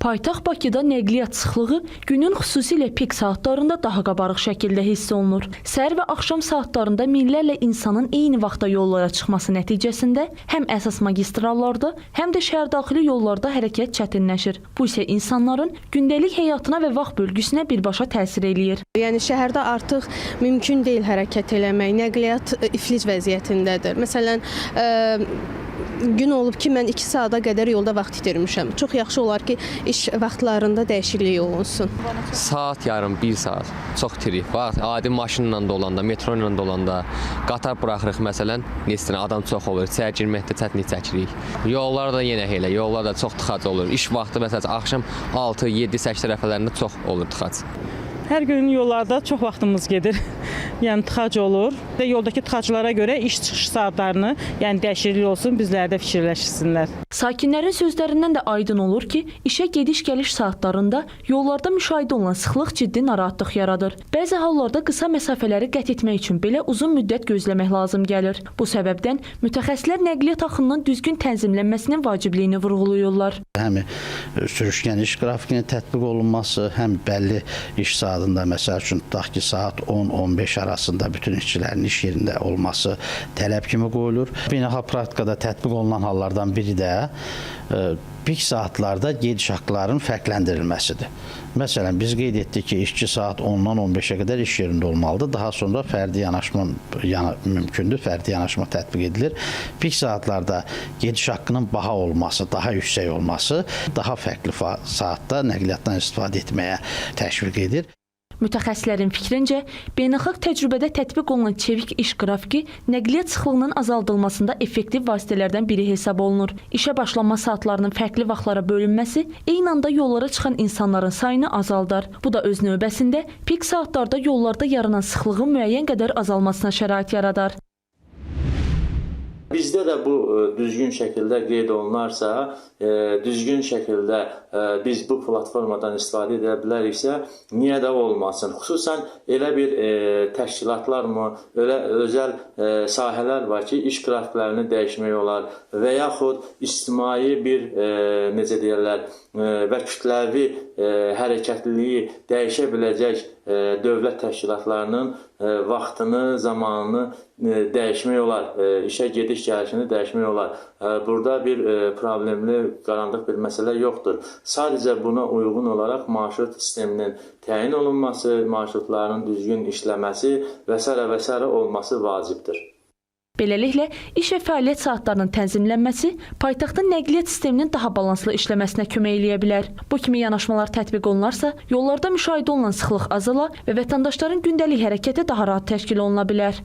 Paytaxt Bakıda nəqliyyat sıxlığı günün xüsusilə pik saatlarında daha qabarıq şəkildə hiss olunur. Səhər və axşam saatlarında minlərlə insanın eyni vaxtda yollara çıxması nəticəsində həm əsas magistrallarda, həm də şəhərdaxili yollarda hərəkət çətinləşir. Bu isə insanların gündəlik həyatına və vaxt bölgüsünə birbaşa təsir eləyir. Yəni şəhərdə artıq mümkün deyil hərəkət eləmək, nəqliyyat iflic vəziyyətindədir. Məsələn, gün olub ki, mən 2 saata qədər yolda vaxt itirmişəm. Çox yaxşı olar ki, iş vaxtlarında dəyişiklik olunsun. Saat yarım, 1 saat çox itirik. Vaxt adi maşınla da olanda, metro ilə də olanda, qatar buraxırıq məsələn, neçə adam çox olur, içəri girməkdə çətinlik çəkirik. Yollar da yenə elə, yollar da çox tıxac olur. İş vaxtı məsələn axşam 6, 7, 8 tərəflərində çox olur tıxac. Hər gün yollarda çox vaxtımız gedir, yəni tıxac olur və yoldakı tıxaclara görə iş çıxış saatlarını, yəni dəyişiklik olsun, bizlər də fikirləşsinlər. Sakinlərin sözlərindən də aydın olur ki, işə gediş-gəliş saatlarında yollarda müşahidə olunan sıxlıq ciddi narahatlıq yaradır. Bəzi hallarda qısa məsafələri qət etmək üçün belə uzun müddət gözləmək lazım gəlir. Bu səbəbdən mütəxəssislər nəqliyyat axınının düzgün tənzimlənməsinin vacibliyini vurğulayırlar. Həm sürüşkən iş qrafikinin tətbiq olunması, həm bəlli iş saatında, məsəl üçün tutaq ki, saat 10-15 arasında bütün işçilərin iş yerində olması tələb kimi qoyulur. Beynəlxalq praktikada tətbiq olunan hallardan biri də pik saatlarda gediş haqqlarının fərqləndirilməsidir. Məsələn, biz qeyd etdik ki, işçi saat 10-dan 15-ə qədər iş yerində olmalıdır. Daha sonra fərdi yanaşma mümkündür, fərdi yanaşma tətbiq edilir. Pik saatlarda gediş haqqının baha olması, daha yüksək olması daha fərqli saatda nəqliyyatdan istifadə etməyə təşviq edir. Mütəxəssislərin fikrincə, beynəlxalq təcrübədə tətbiq olunan çevik iş qrafiki nəqliyyat sıxlığının azaldılmasında effektiv vasitələrdən biri hesab olunur. İşə başlanma saatlarının fərqli vaxtlara bölünməsi eyni anda yollara çıxan insanların sayını azaldar. Bu da öz növbəsində pik saatlarda yollarda yaranan sıxlığın müəyyən qədər azalmasına şərait yaradar. Bizdə də bu düzgün şəkildə qeyd olunarsa, düzgün şəkildə biz bu platformadan istifadə edə biləriksə, niyə də olmasın? Xüsusən elə bir təşkilatlar mı, elə özəl sahələr var ki, iş qrafiklərini dəyişmək olar və yaxud ictimai bir, necə deyirlər, və kütləvi hərəkətliliyi dəyişə biləcək dövlət təşkilatlarının vaxtını, zamanını dəyişmək olar, işə gediş-gəlişini dəyişmək olar. Burada bir problemli, qaranlıq bir məsələ yoxdur. Sadəcə buna uyğun olaraq marşrut sisteminin təyin olunması, marşrutların düzgün işləməsi və s. olması vacibdir. Beləliklə, iş və fəaliyyət saatlarının tənzimlənməsi paytaxtın nəqliyyat sisteminin daha balanslı işləməsinə kömək eləyə bilər. Bu kimi yanaşmalar tətbiq olunarsa, yollarda müşahidə olunan sıxlıq azala və vətəndaşların gündəlik hərəkəti daha rahat təşkil oluna bilər.